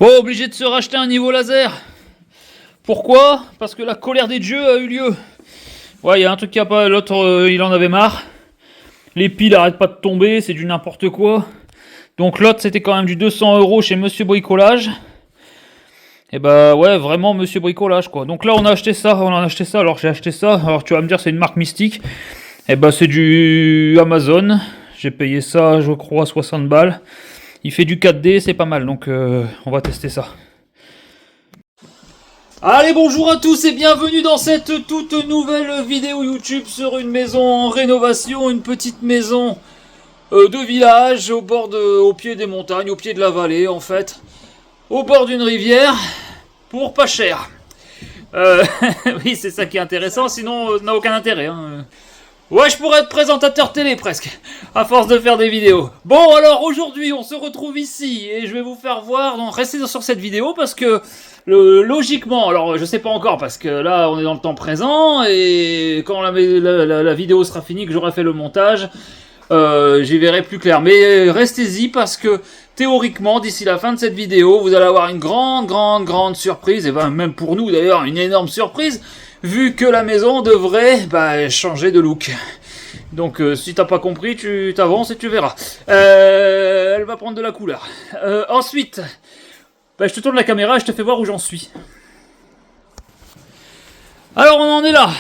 Bon, obligé de se racheter un niveau laser. Pourquoi? Parce que la colère des dieux a eu lieu. Ouais, il y a un truc qui a pas... L'autre, il en avait marre. Les piles arrêtent pas de tomber, c'est du n'importe quoi. Donc l'autre, c'était quand même du 200 € chez Monsieur Bricolage. Et bah ouais, vraiment Monsieur Bricolage, quoi. Donc là, on a acheté ça, alors j'ai acheté ça. Alors tu vas me dire, c'est une marque mystique. Et bah c'est du Amazon. J'ai payé ça, je crois, 60 balles. Il fait du 4D, c'est pas mal, donc on va tester ça. Allez, bonjour à tous et bienvenue dans cette toute nouvelle vidéo YouTube sur une maison en rénovation, une petite maison de village au pied des montagnes, au pied de la vallée en fait, au bord d'une rivière, pour pas cher. Oui, c'est ça qui est intéressant, sinon ça n'a aucun intérêt. Hein. Ouais, je pourrais être présentateur télé presque, à force de faire des vidéos. Bon, alors aujourd'hui, on se retrouve ici et je vais vous faire voir. Donc, restez sur cette vidéo parce que logiquement, alors je sais pas encore parce que là, on est dans le temps présent et quand la vidéo sera finie, que j'aurai fait le montage, j'y verrai plus clair. Mais restez-y parce que théoriquement, d'ici la fin de cette vidéo, vous allez avoir une grande surprise et même pour nous d'ailleurs, une énorme surprise. Vu que la maison devrait changer de look. Donc si t'as pas compris, tu t'avances et tu verras. Elle va prendre de la couleur. Ensuite, je te tourne la caméra et je te fais voir où j'en suis. Alors on en est là.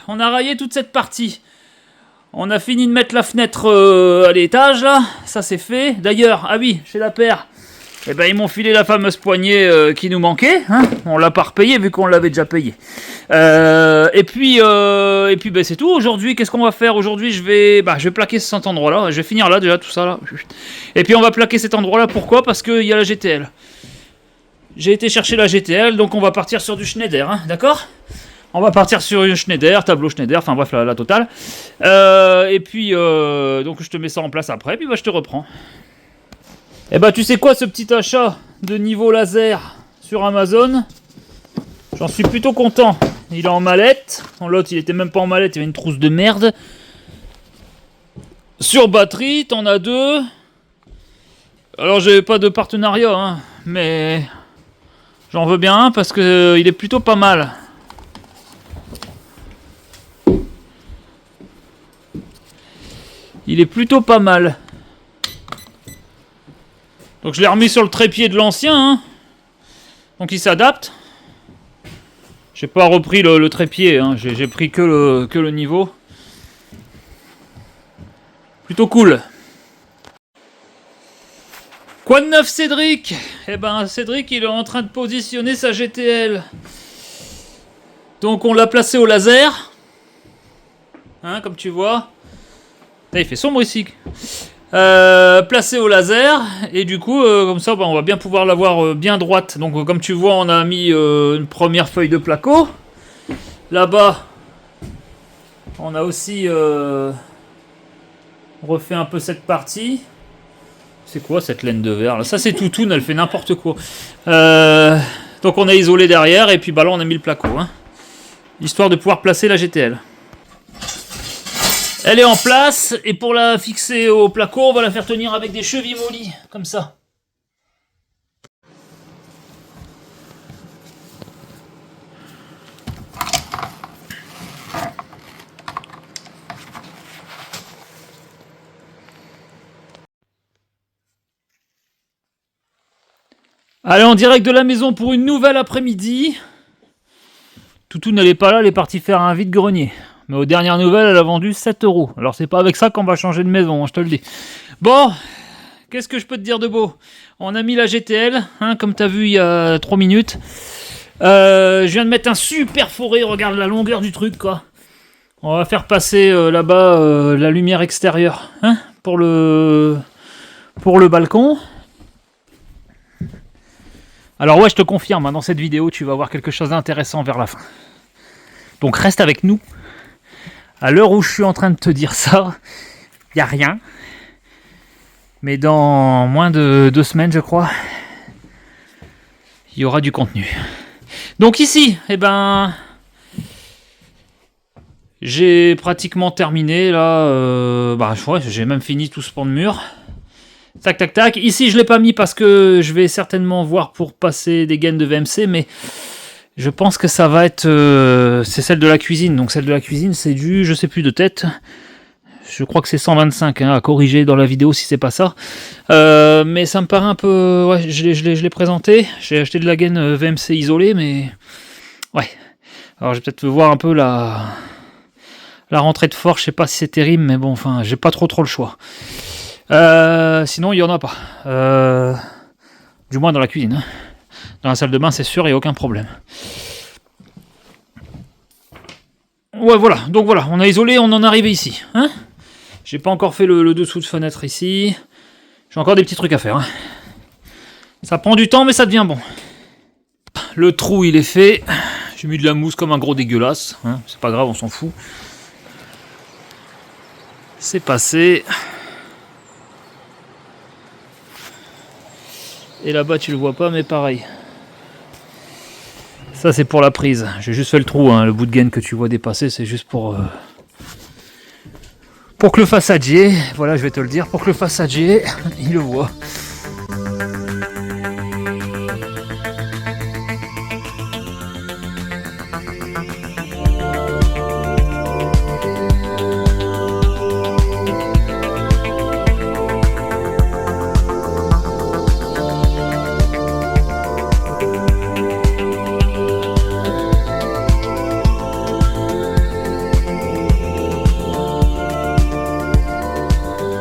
On a raillé toute cette partie. On a fini de mettre la fenêtre à l'étage là. Ça c'est fait. D'ailleurs, ah oui, chez la paire. Eh ben ils m'ont filé la fameuse poignée qui nous manquait, hein. On l'a pas repayé vu qu'on l'avait déjà payé. Et puis c'est tout. Aujourd'hui, qu'est-ce qu'on va faire? Aujourd'hui, je vais plaquer cet endroit-là. Je vais finir là déjà tout ça là. Et puis on va plaquer cet endroit-là. Pourquoi? Parce qu'il y a la GTL. J'ai été chercher la GTL, donc on va partir sur du Schneider, hein, d'accord? On va partir sur une Schneider, tableau Schneider, enfin bref la totale. Et puis donc je te mets ça en place après, puis je te reprends. Eh ben tu sais quoi, ce petit achat de niveau laser sur Amazon, j'en suis plutôt content. Il est en mallette, l'autre il était même pas en mallette, il y avait une trousse de merde. Sur batterie, t'en as deux. Alors j'ai pas de partenariat, hein, mais j'en veux bien un parce que il est plutôt pas mal. Il est plutôt pas mal. Donc je l'ai remis sur le trépied de l'ancien, hein. Donc il s'adapte. J'ai pas repris le trépied, hein. J'ai pris que le niveau. Plutôt cool. Quoi de neuf, Cédric? Eh ben Cédric il est en train de positionner sa GTL. Donc on l'a placé au laser. Hein, comme tu vois. Là, il fait sombre ici. Placé au laser et du coup comme ça on va bien pouvoir l'avoir bien droite. Donc comme tu vois on a mis une première feuille de placo là-bas. On a aussi refait un peu cette partie. C'est quoi cette laine de verre là? Ça c'est Toutoune, elle fait n'importe quoi. Donc on a isolé derrière et puis là on a mis le placo, hein, histoire de pouvoir placer la GTL. Elle est en place, et pour la fixer au placo, on va la faire tenir avec des chevilles mollies, comme ça. Allez, en direct de la maison pour une nouvelle après-midi. Toutou n'allait pas là, elle est partie faire un vide-grenier. Mais aux dernières nouvelles, elle a vendu 7 €. Alors c'est pas avec ça qu'on va changer de maison, hein, je te le dis. Bon, qu'est-ce que je peux te dire de beau? On a mis la GTL, hein, comme tu as vu il y a 3 minutes. Je viens de mettre un super forêt, regarde la longueur du truc, quoi. On va faire passer là-bas la lumière extérieure, hein, pour le balcon. Alors ouais, je te confirme, hein, dans cette vidéo, tu vas voir quelque chose d'intéressant vers la fin. Donc reste avec nous. À l'heure où je suis en train de te dire ça, il n'y a rien. Mais dans moins de 2 semaines, je crois, il y aura du contenu. Donc ici, eh ben, j'ai pratiquement terminé là. Je crois que j'ai même fini tout ce pan de mur. Tac, tac, tac. Ici, je ne l'ai pas mis parce que je vais certainement voir pour passer des gaines de VMC, mais je pense que ça va être... c'est celle de la cuisine. Donc celle de la cuisine, c'est du, je sais plus de tête. Je crois que c'est 125, hein, à corriger dans la vidéo si c'est pas ça. Mais ça me paraît un peu... Ouais, je l'ai présenté. J'ai acheté de la gaine VMC isolée, mais... Ouais. Alors je vais peut-être voir un peu la rentrée de force. Je sais pas si c'est terrible, mais bon, enfin, j'ai pas trop le choix. Sinon, il n'y en a pas. Du moins dans la cuisine. Hein. Dans la salle de bain, c'est sûr, il n'y a aucun problème. Ouais, voilà. Donc voilà, on a isolé, on en est arrivé ici. Hein, j'ai pas encore fait le dessous de fenêtre ici. J'ai encore des petits trucs à faire. Hein. Ça prend du temps, mais ça devient bon. Le trou, il est fait. J'ai mis de la mousse comme un gros dégueulasse. Hein. C'est pas grave, on s'en fout. C'est passé. Et là-bas, tu le vois pas, mais pareil. Ça, c'est pour la prise. J'ai juste fait le trou. Hein. Le bout de gaine que tu vois dépasser, c'est juste pour que le façadier, voilà, je vais te le dire, pour que le façadier, il le voit.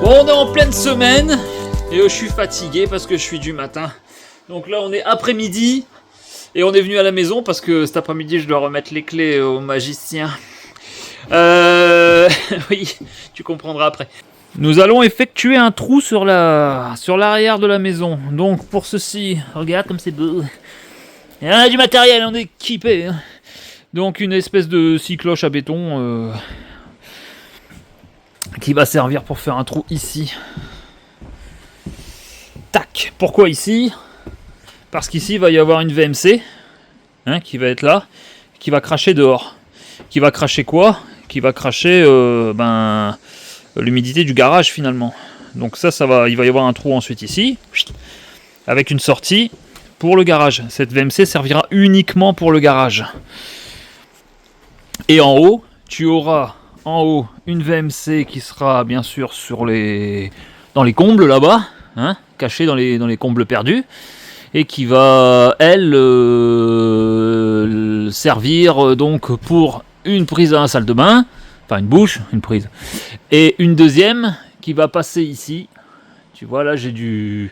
Bon, on est en pleine semaine et je suis fatigué parce que je suis du matin. Donc là, on est après-midi et on est venu à la maison parce que cet après-midi, je dois remettre les clés au magicien. Oui, tu comprendras après. Nous allons effectuer un trou sur l'arrière de la maison. Donc pour ceci, regarde comme c'est beau. Et on a du matériel, on est équipé. Hein. Donc une espèce de scie cloche à béton. Qui va servir pour faire un trou ici. Tac. Pourquoi ici? Parce qu'ici il va y avoir une VMC hein, qui va être là, qui va cracher dehors. Qui va cracher quoi? Qui va cracher l'humidité du garage finalement. Donc ça va, il va y avoir un trou ensuite ici, avec une sortie pour le garage. Cette VMC servira uniquement pour le garage. Et en haut, tu auras en haut une VMC qui sera bien sûr dans les combles là-bas, hein, cachée dans les combles perdus, et qui va elle servir donc pour une prise à la salle de bain, enfin une bouche, une prise, et une deuxième qui va passer ici. Tu vois là j'ai de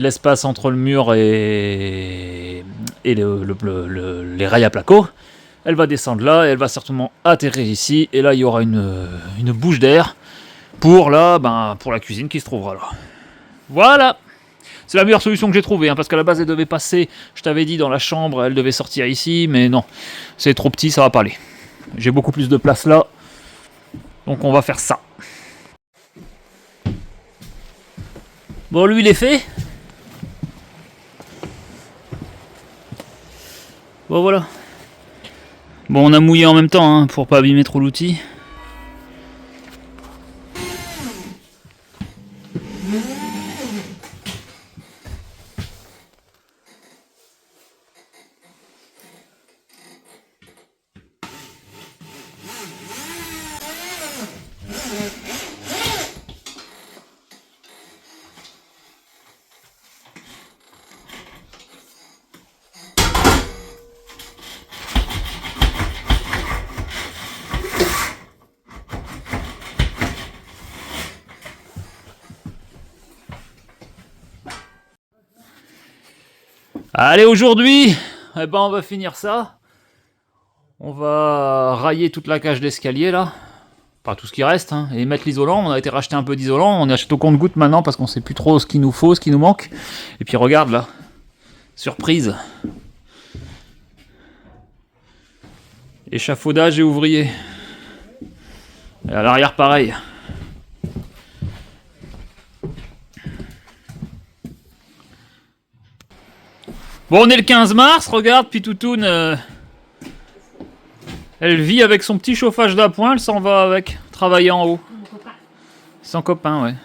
l'espace entre le mur et les rails à placo. Elle va descendre là, et elle va certainement atterrir ici, et là il y aura une bouche d'air pour la cuisine qui se trouvera là. Voilà, c'est la meilleure solution que j'ai trouvée, hein, parce qu'à la base elle devait passer, je t'avais dit, dans la chambre, elle devait sortir ici, mais non, c'est trop petit, ça va pas aller. J'ai beaucoup plus de place là, donc on va faire ça. Bon, lui il est fait. Bon voilà. Bon, on a mouillé en même temps hein, pour pas abîmer trop l'outil. Allez, aujourd'hui, on va finir ça. On va railler toute la cage d'escalier là. Pas tout ce qui reste, hein, et mettre l'isolant. On a été racheter un peu d'isolant. On achète au compte-gouttes maintenant parce qu'on sait plus trop ce qu'il nous faut, ce qui nous manque. Et puis regarde là. Surprise. Échafaudage et ouvrier. Et à l'arrière pareil. Bon, on est le 15 mars, regarde, Pitoutoune, elle vit avec son petit chauffage d'appoint, elle s'en va avec, travailler en haut. Son copain, ouais.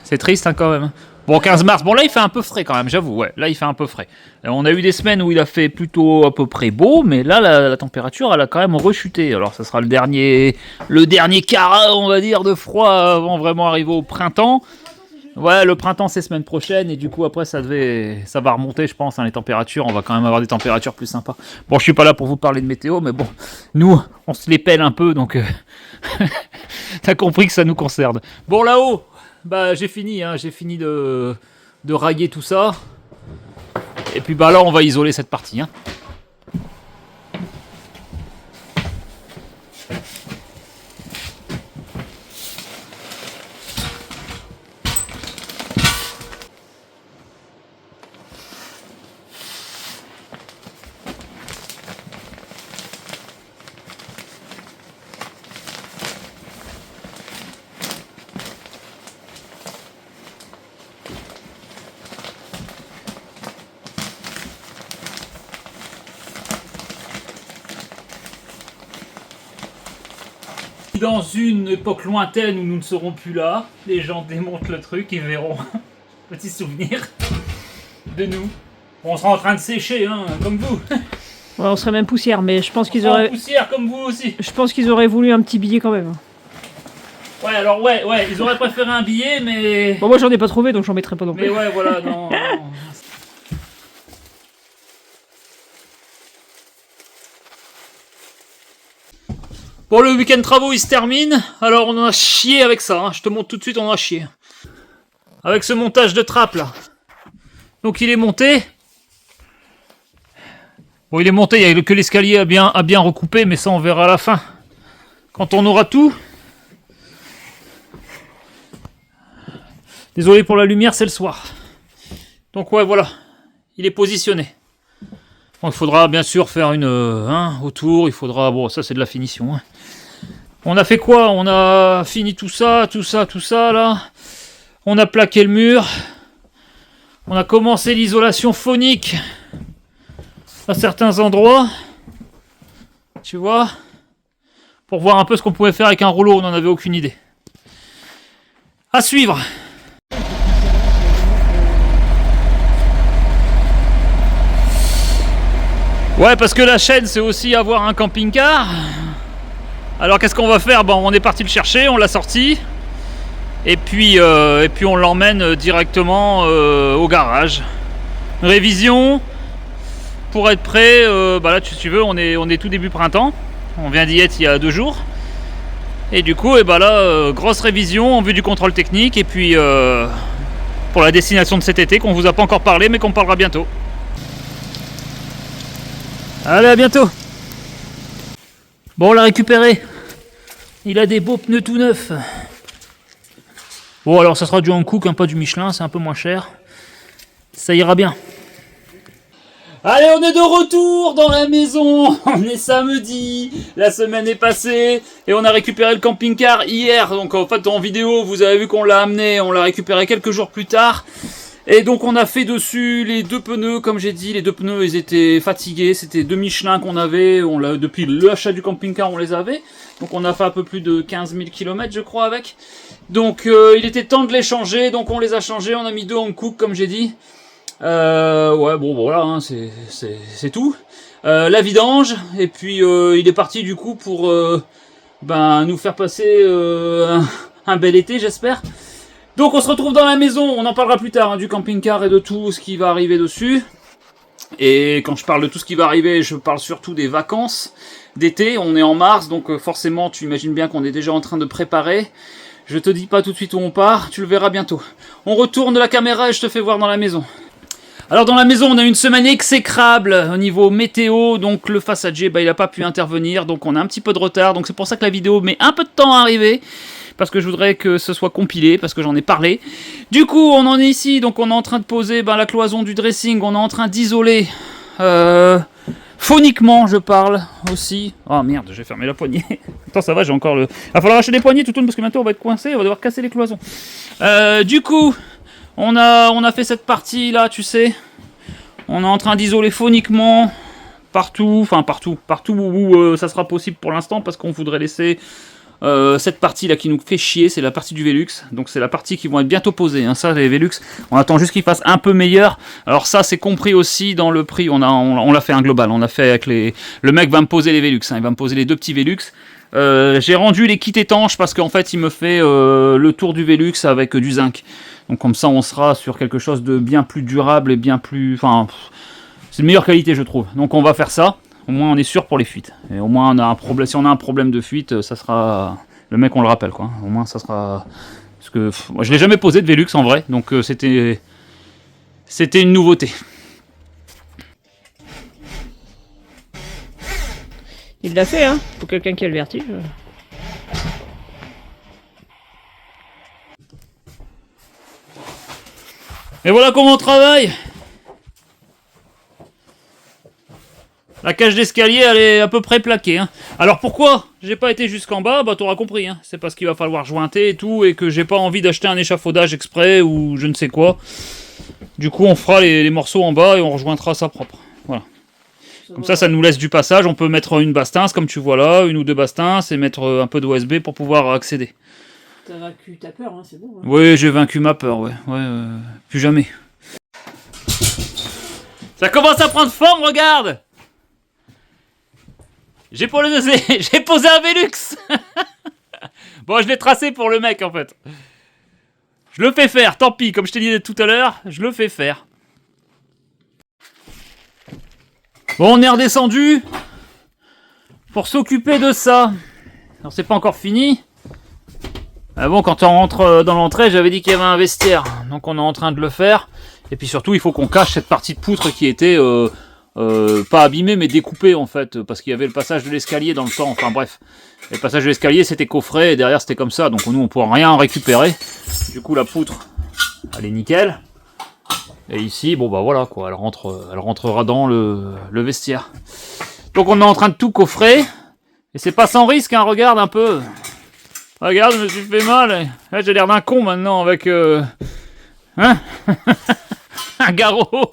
C'est triste hein, quand même. Bon, 15 mars, bon là il fait un peu frais quand même, j'avoue, ouais, là il fait un peu frais. On a eu des semaines où il a fait plutôt à peu près beau, mais là la température elle a quand même rechuté. Alors ça sera le dernier carat, on va dire, de froid avant vraiment arriver au printemps. Ouais, le printemps c'est semaine prochaine et du coup après ça va remonter je pense, hein, les températures, on va quand même avoir des températures plus sympas. Bon, je suis pas là pour vous parler de météo, mais bon, nous on se les pèle un peu donc t'as compris que ça nous concerne. Bon là-haut, bah j'ai fini de railler tout ça. Et puis bah là on va isoler cette partie hein. Dans une époque lointaine où nous ne serons plus là, les gens démontent le truc et verront petit souvenir de nous. On sera en train de sécher, hein, comme vous. Ouais, on serait même poussière, mais je pense qu'ils auraient. Poussière comme vous aussi. Je pense qu'ils auraient voulu un petit billet quand même. Ouais, alors ouais, ils auraient préféré un billet, mais. Bon, moi j'en ai pas trouvé, donc j'en mettrai pas non plus. Mais ouais, voilà, non. Bon, le week-end travaux il se termine. Alors on en a chié avec ça, hein. Je te montre tout de suite, on en a chié. Avec ce montage de trappe là. Donc il est monté. Bon, il est monté, il n'y a que l'escalier à bien recouper, mais ça on verra à la fin. Quand on aura tout. Désolé pour la lumière, c'est le soir. Donc ouais, voilà. Il est positionné. Bon, il faudra bien sûr faire une autour, il faudra... Bon, ça c'est de la finition. Hein. On a fait quoi? On a fini tout ça, là. On a plaqué le mur. On a commencé l'isolation phonique à certains endroits. Tu vois? Pour voir un peu ce qu'on pouvait faire avec un rouleau, on n'en avait aucune idée. À suivre. Ouais, parce que la chaîne, c'est aussi avoir un camping-car. Alors qu'est-ce qu'on va faire? Bon, on est parti le chercher, on l'a sorti. Et puis on l'emmène directement au garage. Révision. Pour être prêt, bah là, si tu veux, on est tout début printemps. On vient d'y être il y a 2 jours. Et du coup, et bah là, grosse révision en vue du contrôle technique. Et puis, pour la destination de cet été, qu'on vous a pas encore parlé, mais qu'on parlera bientôt. Allez, à bientôt. Bon, on l'a récupéré. Il a des beaux pneus tout neufs. Bon, alors ça sera du Hankook, hein, pas du Michelin, c'est un peu moins cher. Ça ira bien. Allez, on est de retour dans la maison. On est samedi, la semaine est passée et on a récupéré le camping-car hier. Donc en fait en vidéo, vous avez vu qu'on l'a amené, on l'a récupéré quelques jours plus tard. Et donc on a fait dessus les 2 pneus, comme j'ai dit, les 2 pneus ils étaient fatigués, c'était 2 Michelin qu'on avait, depuis l'achat du camping-car on les avait. Donc on a fait un peu plus de 15 000 km je crois avec. Donc il était temps de les changer, donc on les a changés, on a mis 2 Hankook comme j'ai dit. Ouais bon voilà, hein, c'est tout. La vidange, et puis il est parti du coup pour nous faire passer un bel été j'espère. Donc on se retrouve dans la maison, on en parlera plus tard hein, du camping-car et de tout ce qui va arriver dessus. Et quand je parle de tout ce qui va arriver, je parle surtout des vacances d'été. On est en mars, donc forcément tu imagines bien qu'on est déjà en train de préparer. Je te dis pas tout de suite où on part, tu le verras bientôt. On retourne la caméra et je te fais voir dans la maison. Alors dans la maison, on a une semaine exécrable au niveau météo, donc le Façadjer, il n'a pas pu intervenir, donc on a un petit peu de retard, donc c'est pour ça que la vidéo met un peu de temps à arriver. Parce que je voudrais que ce soit compilé, parce que j'en ai parlé. Du coup, on en est ici, donc on est en train de poser la cloison du dressing, on est en train d'isoler phoniquement, je parle aussi. Oh merde, j'ai fermé la poignée. Attends, ça va, j'ai encore le... Il va falloir acheter des poignées tout le monde, parce que bientôt on va être coincé, on va devoir casser les cloisons. Du coup, on a fait cette partie là, tu sais. On est en train d'isoler phoniquement partout, enfin partout où ça sera possible pour l'instant, parce qu'on voudrait laisser cette partie là qui nous fait chier, c'est la partie du Velux. Donc c'est la partie qui vont être bientôt posée. Hein. Ça, les Velux, on attend juste qu'ils fassent un peu meilleur. Alors ça, c'est compris aussi dans le prix. On l'a fait un global. On l'a fait avec les. Le mec va me poser les Velux. Hein. Il va me poser les deux petits Velux. J'ai rendu les kits étanches parce qu'en fait, il me fait le tour du Velux avec du zinc. Donc comme ça, on sera sur quelque chose de bien plus durable et bien plus. Enfin, c'est de meilleure qualité, je trouve. Donc on va faire ça. Au moins on est sûr pour les fuites. Et au moins on a un problème. Si on a un problème de fuite, ça sera. Le mec on le rappelle quoi. Au moins ça sera. Parce que moi je l'ai jamais posé de Velux en vrai, donc c'était une nouveauté. Il l'a fait, hein. Pour quelqu'un qui a le vertige. Et voilà comment on travaille. La cage d'escalier, elle est à peu près plaquée. Hein. Alors pourquoi j'ai pas été jusqu'en bas? Bah t'auras compris. Hein. C'est parce qu'il va falloir jointer et tout, et que j'ai pas envie d'acheter un échafaudage exprès ou je ne sais quoi. Du coup, on fera les morceaux en bas et on rejointera ça propre. Voilà. Comme ça nous laisse du passage. On peut mettre une bastance, comme tu vois là, une ou deux bastances, et mettre un peu de USB pour pouvoir accéder. T'as vaincu ta peur, hein, c'est bon. Hein. Oui, j'ai vaincu ma peur, ouais. Plus jamais. Ça commence à prendre forme, regarde! J'ai posé un Velux. Bon, je l'ai tracé pour le mec, en fait. Je le fais faire, tant pis. Comme je t'ai dit tout à l'heure, je le fais faire. Bon, on est redescendu pour s'occuper de ça. Alors, c'est pas encore fini. Ah bon, quand on rentre dans l'entrée, j'avais dit qu'il y avait un vestiaire. Donc, on est en train de le faire. Et puis surtout, il faut qu'on cache cette partie de poutre qui était... pas abîmé mais découpé en fait parce qu'il y avait le passage de l'escalier dans le temps, enfin bref, le passage de l'escalier c'était coffré et derrière c'était comme ça, donc nous on pourra rien récupérer. Du coup la poutre elle est nickel et ici bon bah voilà quoi, elle rentrera dans le vestiaire. Donc on est en train de tout coffrer et c'est pas sans risque hein, regarde un peu, regarde je me suis fait mal, là j'ai l'air d'un con maintenant avec hein un garrot.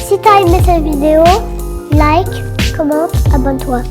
Si t'as aimé cette vidéo, like, commente, abonne-toi.